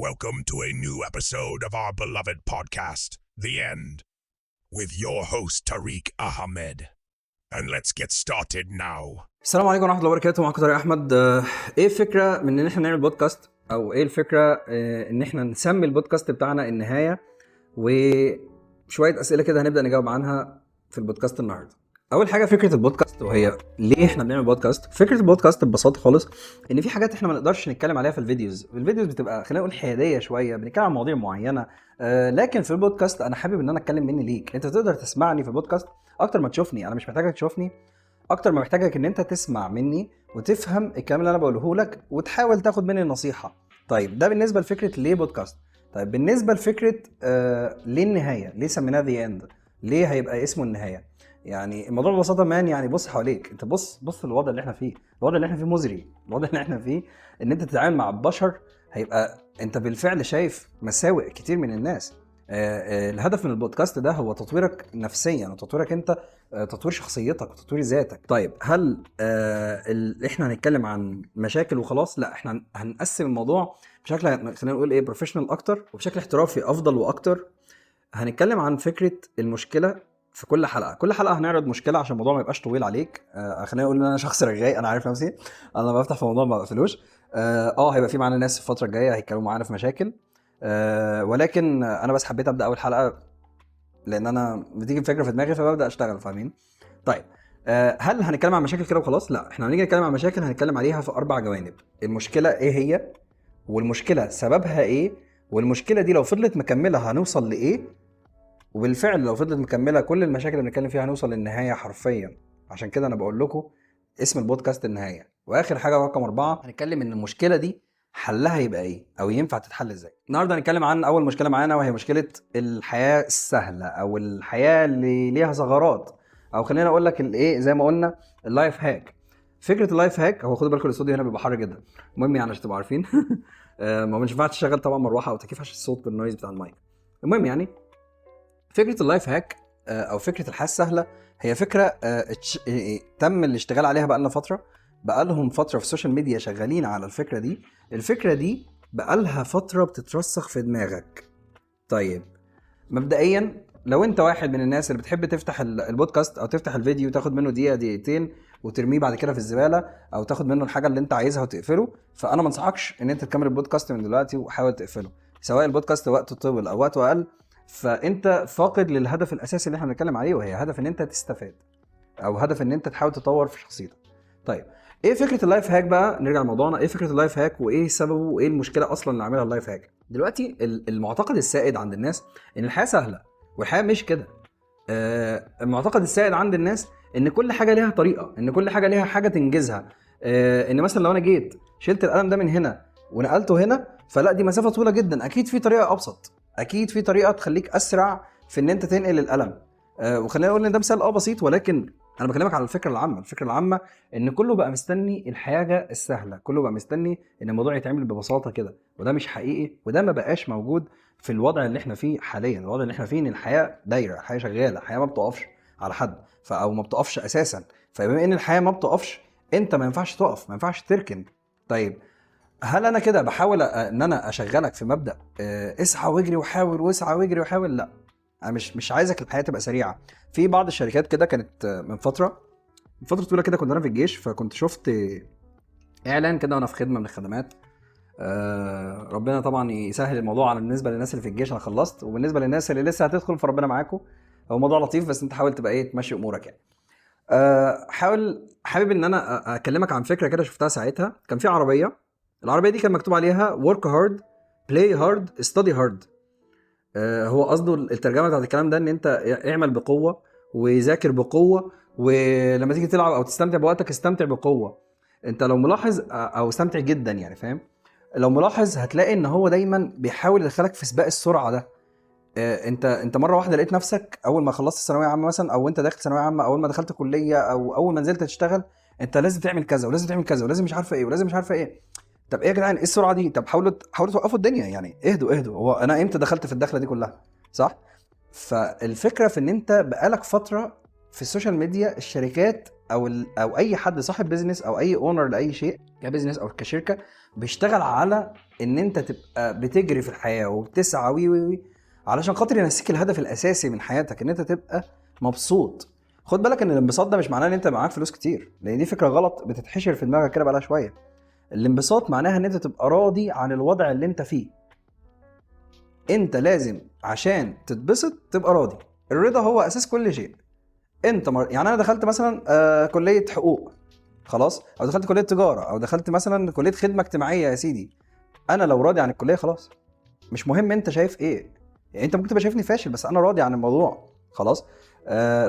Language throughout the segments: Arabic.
Welcome to a new episode of our beloved podcast, The End, with your host Tariq Ahmed. And let's get started now. السلام عليكم ورحمة الله وبركاته. معكم طارق أحمد. إيه الفكرة من إن إحنا نعمل بودكاست، أو إيه الفكرة إن إحنا نسمي البودكاست بتاعنا النهاية، وشوية أسئلة كده هنبدأ نجاوب عنها في البودكاست النهاردة. أول حاجة فكرة البودكاست، وهي ليه إحنا بنعمل بودكاست. فكرة البودكاست ببساطة خالص إن في حاجات إحنا ما نقدرش نتكلم عليها في الفيديوز بتبقى خلينا نقول حيادية شوية، بنتكلم عن مواضيع معينة. لكن في البودكاست أنا حابب إن أنا أتكلم مني ليك. أنت تقدر تسمعني في البودكاست أكتر ما تشوفني. أنا مش محتاجك تشوفني اكتر ما محتاجك ان انت تسمع مني وتفهم الكلام اللي انا بقوله لك وتحاول تاخد مني النصيحة. طيب ده بالنسبة لفكرة ليه بودكاست. طيب بالنسبة لفكرة ليه النهاية، ليه سميناه The End، ليه هيبقى اسمه النهاية. يعني الموضوع ببساطة مان، يعني بص حواليك، انت بص الوضع اللي احنا فيه. الوضع اللي احنا فيه مزري. الوضع اللي احنا فيه ان انت تتعامل مع البشر هيبقى انت بالفعل شايف مساوئ كتير من الناس. الهدف من البودكاست ده هو تطويرك نفسيا وتطويرك انت، تطوير شخصيتك وتطوير ذاتك. طيب هل احنا هنتكلم عن مشاكل وخلاص؟ لا، احنا هنقسم الموضوع بشكل خلينا نقول ايه بروفيشنال اكتر وبشكل احترافي افضل واكتر. هنتكلم عن فكرة المشكلة في كل حلقة هنعرض مشكلة عشان الموضوع ما يبقاش طويل عليك. خلينا نقول ان انا شخص رغاي، انا عارف نفسي، انا بفتح في موضوع ما بقفلوش. هيبقى في معانا ناس الفترة الجاية هيتكلموا معانا في مشاكل، ولكن انا بس حبيت ابدا اول حلقة لان انا بتيجي فكره في دماغي فببدا اشتغل، فاهمين؟ طيب هل هنتكلم عن مشاكل كده وخلاص؟ لا، احنا هنيجي نتكلم عن مشاكل هنتكلم عليها في 4 جوانب. المشكله ايه هي، والمشكله سببها ايه، والمشكله دي لو فضلت مكمله هنوصل لايه، وبالفعل لو فضلت مكمله كل المشاكل اللي بنتكلم فيها هنوصل للنهايه حرفيا. عشان كده انا بقول لكم اسم البودكاست النهايه. واخر حاجه رقم 4 هنتكلم ان المشكله دي حلها يبقى ايه، او ينفع تتحل ازاي. النهارده هنتكلم عن اول مشكله معانا، وهي مشكله الحياه السهله او الحياه اللي ليها ثغرات، او خلينا اقول لك الايه زي ما قلنا اللايف هاك. فكره اللايف هاك، هو خدوا بالكم الاستوديو هنا بيبقى حر جدا، المهم يعني عشان تبقوا عارفين. ما ينفعش تشغل طبعا مروحه او تكييف عشان الصوت بالنويز بتاع المايك. المهم يعني فكره اللايف هاك او فكره الحياه السهله هي فكره تم الاشتغال عليها بقالنا فتره، بقالهم فتره في السوشيال ميديا شغالين على الفكره دي. الفكره دي بقالها فتره بتترسخ في دماغك. طيب مبدئيا لو انت واحد من الناس اللي بتحب تفتح البودكاست او تفتح الفيديو تاخد منه دقيقه دقيقتين وترميه بعد كده في الزباله، او تاخد منه الحاجه اللي انت عايزها وتقفله، فانا ما انصحكش ان انت تكمل البودكاست من دلوقتي وحاول تقفله، سواء البودكاست وقته طول او وقته اقل. فانت فاقد للهدف الاساسي اللي احنا بنتكلم عليه، وهي هدف ان انت تستفاد، او هدف ان انت تحاول تطور في شخصيتك. طيب ايه فكره اللايف هاك بقى؟ نرجع لموضوعنا. ايه فكره اللايف هاك وايه سببه وايه المشكله اصلا اللي عاملها اللايف هاك؟ دلوقتي المعتقد السائد عند الناس ان الحياه سهله، والحياه مش كده. المعتقد السائد عند الناس ان كل حاجه ليها طريقه، ان كل حاجه ليها حاجه تنجزها. ان مثلا لو انا جيت شلت القلم ده من هنا ونقلته هنا، فلا دي مسافه طويله جدا، اكيد في طريقه ابسط، اكيد في طريقه تخليك اسرع في ان انت تنقل القلم. وخلينا نقول ان ده مثال بسيط، ولكن انا بكلمك على الفكره العامه. الفكره العامه ان كله بقى مستني الحاجه السهله، كله بقى مستني ان الموضوع يتعمل ببساطه كده، وده مش حقيقي، وده ما بقاش موجود في الوضع اللي احنا فيه حاليا. الوضع اللي احنا فيه ان الحياه دايره، الحياه شغاله، الحياه ما بتقفش على حد، او ما بتقفش اساسا. فبما ان الحياه ما بتقفش، انت ما ينفعش تقف، ما ينفعش تركن. طيب هل انا كده بحاول ان انا اشغلك في مبدا اسعى واجري وحاول، واسعى واجري وحاول؟ لا، انا مش عايزك الحياه تبقى سريعه. في بعض الشركات كده كانت من فتره طويله كده، كنت انا في الجيش، فكنت شفت اعلان كده وانا في خدمه من الخدمات. ربنا طبعا يسهل الموضوع على بالنسبه للناس اللي في الجيش، انا خلصت، وبالنسبه للناس اللي لسه هتدخل فربنا معاكم. هو موضوع لطيف، بس انت حاول تبقى ايه تمشي امورك يعني. حابب ان انا اكلمك عن فكره كده شفتها ساعتها. كان في العربيه دي كان مكتوب عليها work hard play hard study hard. هو قصده الترجمه بتاعت الكلام ده ان انت اعمل بقوه وذاكر بقوه، ولما تيجي تلعب او تستمتع بوقتك استمتع بقوه. انت لو ملاحظ او استمتع جدا يعني، فاهم؟ لو ملاحظ هتلاقي ان هو دايما بيحاول يدخلك في سباق السرعه ده. انت مره واحده لقيت نفسك اول ما خلصت ثانويه عامه مثلا، او انت داخل ثانويه عامه، اول ما دخلت كليه، او اول ما نزلت تشتغل، انت لازم تعمل كذا ولازم تعمل كذا ولازم مش عارفه ايه ولازم مش عارفه ايه. طب ايه يا جدعان، ايه السرعه دي؟ طب حاولوا توقفوا الدنيا يعني، اهدوا. هو انا امتى دخلت في الدخله دي كلها؟ صح. فالفكره في ان انت بقالك فتره في السوشيال ميديا الشركات او اي حد صاحب بيزنس او اي اونر لاي شيء كبزنس او كشركه بيشتغل على ان انت تبقى بتجري في الحياه وبتسعى وي علشان خاطر ينسيك الهدف الاساسي من حياتك، ان انت تبقى مبسوط. خد بالك ان الانبساط ده مش معناه ان انت معاك فلوس كتير، لان دي فكره غلط بتتحشر في دماغك كده بقالها شويه. الانبساط معناها ان انت تبقى راضي عن الوضع اللي انت فيه. انت لازم عشان تتبسط تبقى راضي. الرضا هو اساس كل شيء. انت يعني انا دخلت مثلا كليه حقوق خلاص، او دخلت كليه تجاره، او دخلت مثلا كليه خدمه اجتماعيه يا سيدي. انا لو راضي عن الكليه خلاص، مش مهم انت شايف ايه. يعني انت ممكن تبقى شايفني فاشل بس انا راضي عن الموضوع خلاص.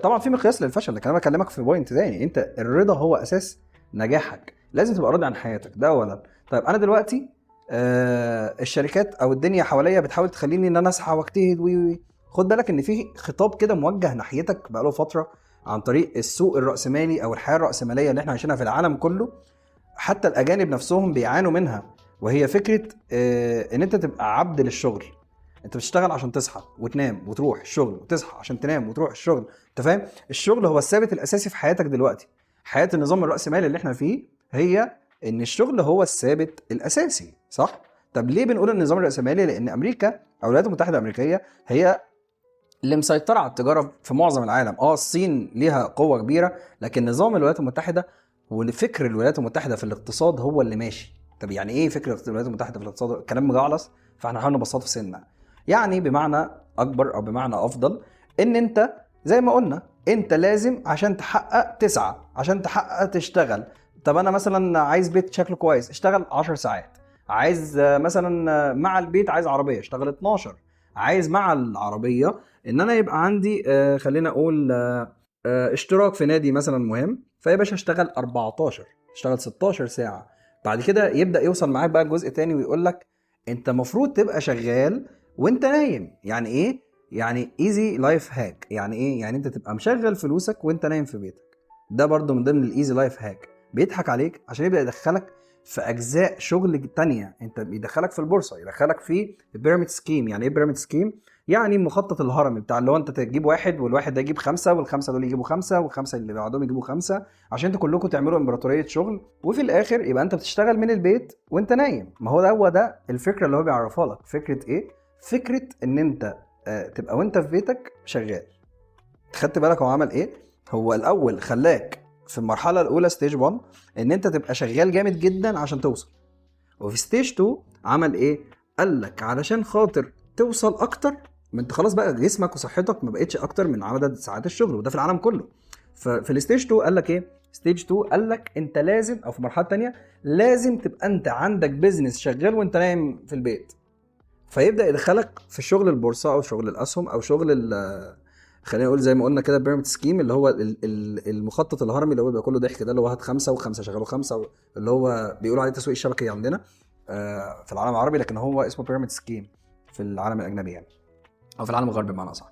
طبعا في مقياس للفشل، لكن انا بكلمك في بوينت تاني. انت الرضا هو اساس نجاحك، لازم تبقى راضي عن حياتك، ده اولا. طيب انا دلوقتي الشركات او الدنيا حواليا بتحاول تخليني ان انا اسعى واجتهد وي. خد بالك ان في خطاب كده موجه ناحيتك بقاله فتره عن طريق السوق الرأسمالي او الحياه الرأسماليه اللي احنا عايشينها في العالم كله. حتى الاجانب نفسهم بيعانوا منها، وهي فكره ان انت تبقى عبد للشغل. انت بتشتغل عشان تصحى وتنام وتروح الشغل، وتصحى عشان تنام وتروح الشغل. انت فاهم؟ الشغل هو الثابت الاساسي في حياتك دلوقتي. حياه النظام الرأسمالي اللي احنا فيه هي ان الشغل هو الثابت الاساسي، صح؟ طب ليه بنقول النظام الرأسمالي؟ لان امريكا او الولايات المتحده الامريكيه هي اللي مسيطره على التجاره في معظم العالم. الصين ليها قوه كبيره، لكن نظام الولايات المتحده وفكر الولايات المتحده في الاقتصاد هو اللي ماشي. طب يعني ايه فكر الولايات المتحده في الاقتصاد؟ كلام مجعلص، فاحنا هنحاول نبسطه في سنه. يعني بمعنى اكبر او بمعنى افضل، ان انت زي ما قلنا انت لازم عشان تحقق تسعى، عشان تحقق تشتغل. طب انا مثلا عايز بيت شكله كويس، اشتغل 10 ساعات. عايز مثلا مع البيت عايز عربيه، اشتغل 12. عايز مع العربيه ان انا يبقى عندي خلينا اقول اشتراك في نادي مثلا مهم، فيا باشا اشتغل 14، اشتغل 16 ساعه. بعد كده يبدا يوصل معاك بقى الجزء تاني ويقول لك انت مفروض تبقى شغال وانت نايم. يعني ايه؟ يعني ايزي لايف هاك. يعني ايه؟ يعني انت تبقى مشغل فلوسك وانت نايم في بيتك. ده برضو من ضمن الايزي لايف هاك. بيضحك عليك عشان يبدا يدخلك في اجزاء شغل تانية. انت بيدخلك في البورصه، يدخلك في البيراميد سكيم. يعني ايه بيراميد سكيم؟ يعني مخطط الهرمي بتاع اللي هو انت تجيب واحد، والواحد ده يجيب خمسة، والخمسة دول يجيبوا خمسة، والخمسة اللي بعدهم يجيبوا خمسة، عشان انتوا كلكم تعملوا امبراطورية شغل، وفي الاخر يبقى انت بتشتغل من البيت وانت نايم. ما هو ده الفكرة اللي هو بيعرفها لك. فكرة ايه؟ فكرة ان انت تبقى وانت في بيتك شغال. خدت بالك هو عمل ايه؟ هو الاول خلاك في المرحلة الاولى ستيج 1 ان انت تبقى شغال جامد جدا عشان توصل. وفي ستيج 2 عمل ايه؟ قال لك علشان خاطر توصل اكتر، ما انت خلاص بقى جسمك وصحتك ما بقتش اكتر من عدد ساعات الشغل، وده في العالم كله. ففي الستيج 2 قال لك ايه؟ ستيج 2 قال لك انت لازم، او في مرحله تانية لازم تبقى انت عندك بيزنس شغال وانت نايم في البيت. فيبدا يدخلك في شغل البورصه او شغل الاسهم او شغل خلينا نقول زي ما قلنا كده بيراميد سكيم، اللي هو المخطط الهرمي اللي هو بيبقى كله ضحك ده، اللي هو هات خمسه وخمسه شغلوا خمسه، اللي هو بيقولوا عليه تسويق الشبكي عندنا في العالم العربي، لكن هو اسمه بيراميد سكيم في العالم الاجنبي يعني، او في العالم الغربي بمعنى صح.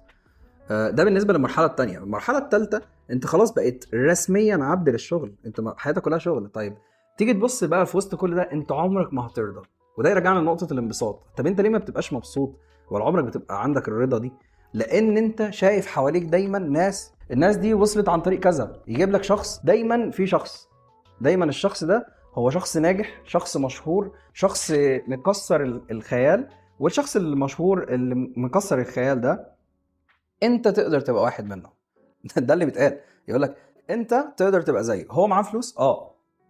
ده بالنسبه للمرحله الثانيه. المرحله الثالثه انت خلاص بقيت رسميا عبد للشغل، انت حياتك كلها شغل. طيب تيجي تبص بقى في وسط كل ده، انت عمرك ما هترضى. وده يرجعنا لنقطه الانبساط. طب انت ليه ما بتبقاش مبسوط ولا عمرك بتبقى عندك الرضا دي؟ لان انت شايف حواليك دايما الناس دي وصلت عن طريق كذا. يجيب لك شخص، دايما في شخص، دايما الشخص ده هو شخص ناجح، شخص مشهور، شخص مكسر الخيال. والشخص المشهور اللي مكسر الخيال ده انت تقدر تبقى واحد منهم. ده اللي بيتقال. يقول لك انت تقدر تبقى زيه. هو معاه فلوس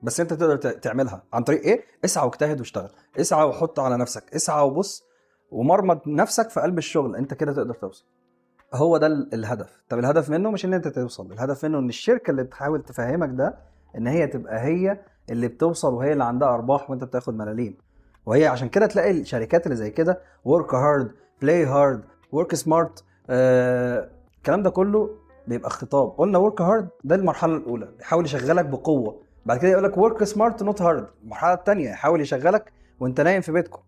بس انت تقدر تعملها عن طريق ايه؟ اسعى واجتهد واشتغل، اسعى وحط على نفسك، اسعى وبص ومرمط نفسك في قلب الشغل، انت كده تقدر توصل. هو ده الهدف. طب الهدف منه مش ان انت توصل، الهدف منه ان الشركه اللي بتحاول تفهمك ده ان هي تبقى هي اللي بتوصل وهي اللي عندها ارباح وانت بتاخد ملاليم. وهي عشان كده تلاقي الشركات اللي زي كده work hard play hard work smart، الكلام ده كله بيبقى خطاب. قلنا work hard ده المرحله الاولى، يحاول يشغلك بقوه. بعد كده يقول لك work smart not hard، المرحله الثانيه يحاول يشغلك وانت نايم في بيتكم.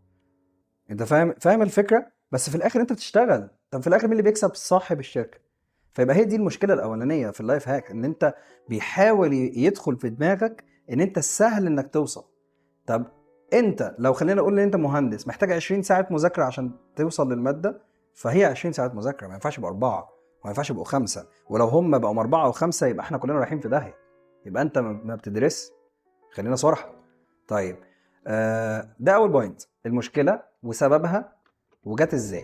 انت فاهم الفكره؟ بس في الاخر انت بتشتغل. طب في الاخر مين اللي بيكسب؟ صاحب الشركه. فيبقى هي دي المشكله الاولانيه في اللايف هاك، ان انت بيحاول يدخل في دماغك ان انت السهل انك توصل. طب انت لو خلينا نقول ان انت مهندس محتاج 20 ساعه مذاكره عشان توصل للماده، فهي 20 ساعه مذاكره، ما ينفعش يبقوا 4 وما ينفعش يبقوا 5. ولو هم بقوا 4 و5 يبقى احنا كلنا رايحين في داهيه. يبقى انت ما بتدرس. خلينا صراحه. طيب ده اول بوينت، المشكله وسببها وجت ازاي.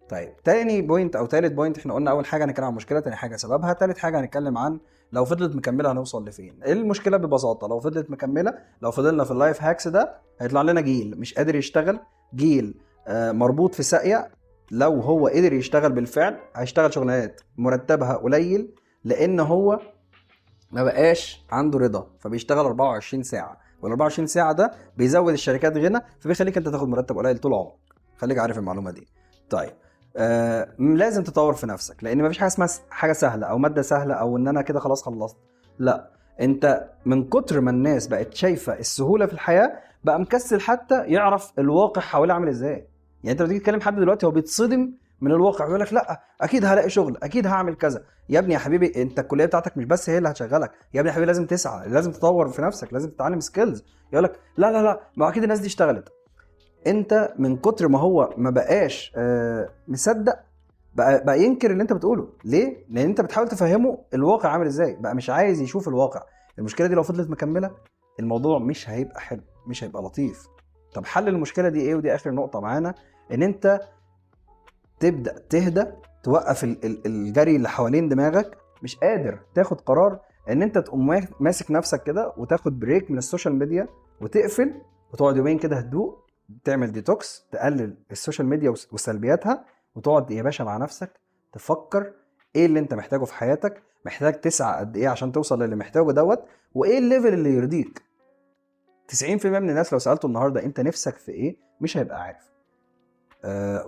طيب تاني بوينت او تالت بوينت، احنا قلنا اول حاجه هنتكلم عن المشكله، تاني حاجه سببها، تالت حاجه هنتكلم عن لو فضلت مكمله هنوصل لفين. المشكله ببساطه لو فضلت مكمله، لو فضلنا في اللايف هاكس ده هيطلع لنا جيل مش قادر يشتغل، جيل مربوط في ساقيه. لو هو قدر يشتغل بالفعل هيشتغل شغلانات مرتبها قليل، لان هو ما بقاش عنده رضا، فبيشتغل 24 ساعه، وال 24 ساعه ده بيزود الشركات غنى، فبيخليك انت تاخد مرتب قليل طول عمرك. خليك عارف المعلومه دي. طيب لازم تطور في نفسك، لان مفيش حاجه اسمها حاجه سهله او ماده سهله او ان انا كده خلاص خلصت. لا، انت من كتر ما الناس بقت شايفه السهوله في الحياه بقى مكسل حتى يعرف الواقع حواليه عامل ازاي. يعني انت لما تيجي تكلم حد دلوقتي هو بيتصدم من الواقع، يقول لك لا اكيد هلاقي شغل، اكيد هعمل كذا. يا ابني يا حبيبي، انت الكليه بتاعتك مش بس هي اللي هتشغلك، يا ابني يا حبيبي لازم تسعى، لازم تطور في نفسك، لازم تتعلم سكيلز. يقول لك لا لا لا، ما اكيد الناس دي اشتغلت. انت من كتر ما هو ما بقاش مصدق، بقى ينكر اللي انت بتقوله. ليه؟ لان انت بتحاول تفهمه الواقع عامل ازاي، بقى مش عايز يشوف الواقع. المشكله دي لو فضلت مكمله الموضوع مش هيبقى حلو، مش هيبقى لطيف. طب حل المشكله دي ايه؟ ودي اخر نقطه معانا، ان انت تبدا تهدى، توقف الجري اللي حوالين دماغك. مش قادر تاخد قرار ان انت تقوم ماسك نفسك كده وتاخد بريك من السوشيال ميديا وتقفل وتقعد يومين كده هدوء، تعمل ديتوكس، تقلل السوشيال ميديا وسلبياتها، وتقعد يا باشا مع نفسك تفكر ايه اللي انت محتاجه في حياتك، محتاج تسعى قد ايه عشان توصل للي محتاجه دوت، وايه الليفل اللي يرضيك. 90% من الناس لو سألته النهارده انت نفسك في ايه مش هيبقى عارف.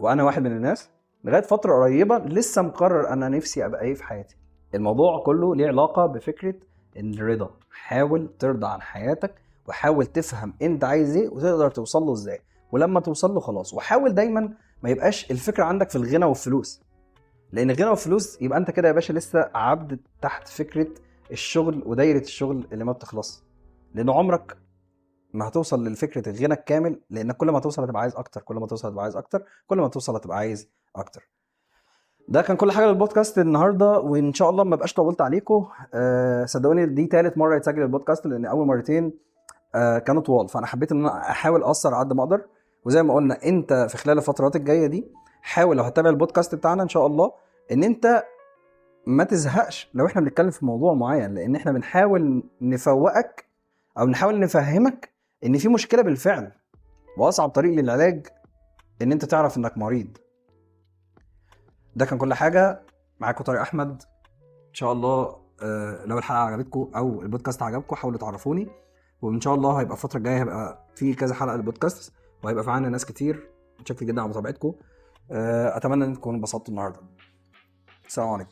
وانا واحد من الناس لغايه فتره قريبه لسه مقرر انا نفسي ابقى ايه في حياتي. الموضوع كله ليه علاقه بفكره الرضا. حاول ترضى عن حياتك، وحاول تفهم انت عايز ايه وتقدر توصل له ازاي، ولما توصل له خلاص. وحاول دايما ما يبقاش الفكره عندك في الغنى والفلوس، لان الغنى والفلوس يبقى انت كده يا باشا لسه عبد تحت فكره الشغل ودايره الشغل اللي ما بتخلص، لان عمرك ما هتوصل للفكره الغنى الكامل. لان كل ما توصل هتبقى عايز اكتر، كل ما توصل هتبقى عايز اكتر، كل ما توصل هتبقى عايز اكتر. ده كان كل حاجه للبودكاست النهارده، وان شاء الله ما بقاش طولت عليكم. صدقوني دي ثالث مره يتسجل البودكاست، لان اول مرتين كانوا طوال، فانا حبيت ان انا احاول اقصر على قد ما اقدر. وزي ما قلنا انت في خلال الفترات الجايه دي حاول لو هتتابع البودكاست بتاعنا ان شاء الله ان انت ما تزهقش لو احنا بنتكلم في موضوع معين، لان احنا بنحاول نفوقك او نحاول نفهمك ان في مشكله بالفعل، واصعب طريق للعلاج ان انت تعرف انك مريض. ده كان كل حاجه. معاكم طارق احمد. ان شاء الله لو الحلقه عجبتكم او البودكاست عجبكم حاولوا تعرفوني، وان شاء الله هيبقى الفتره الجايه هيبقى في كذا حلقه للبودكاست، وهيبقى في عنا ناس كتير. متشكر جدا على متابعتكم. اتمنى ان تكونوا انبسطتوا النهارده. السلام عليكم.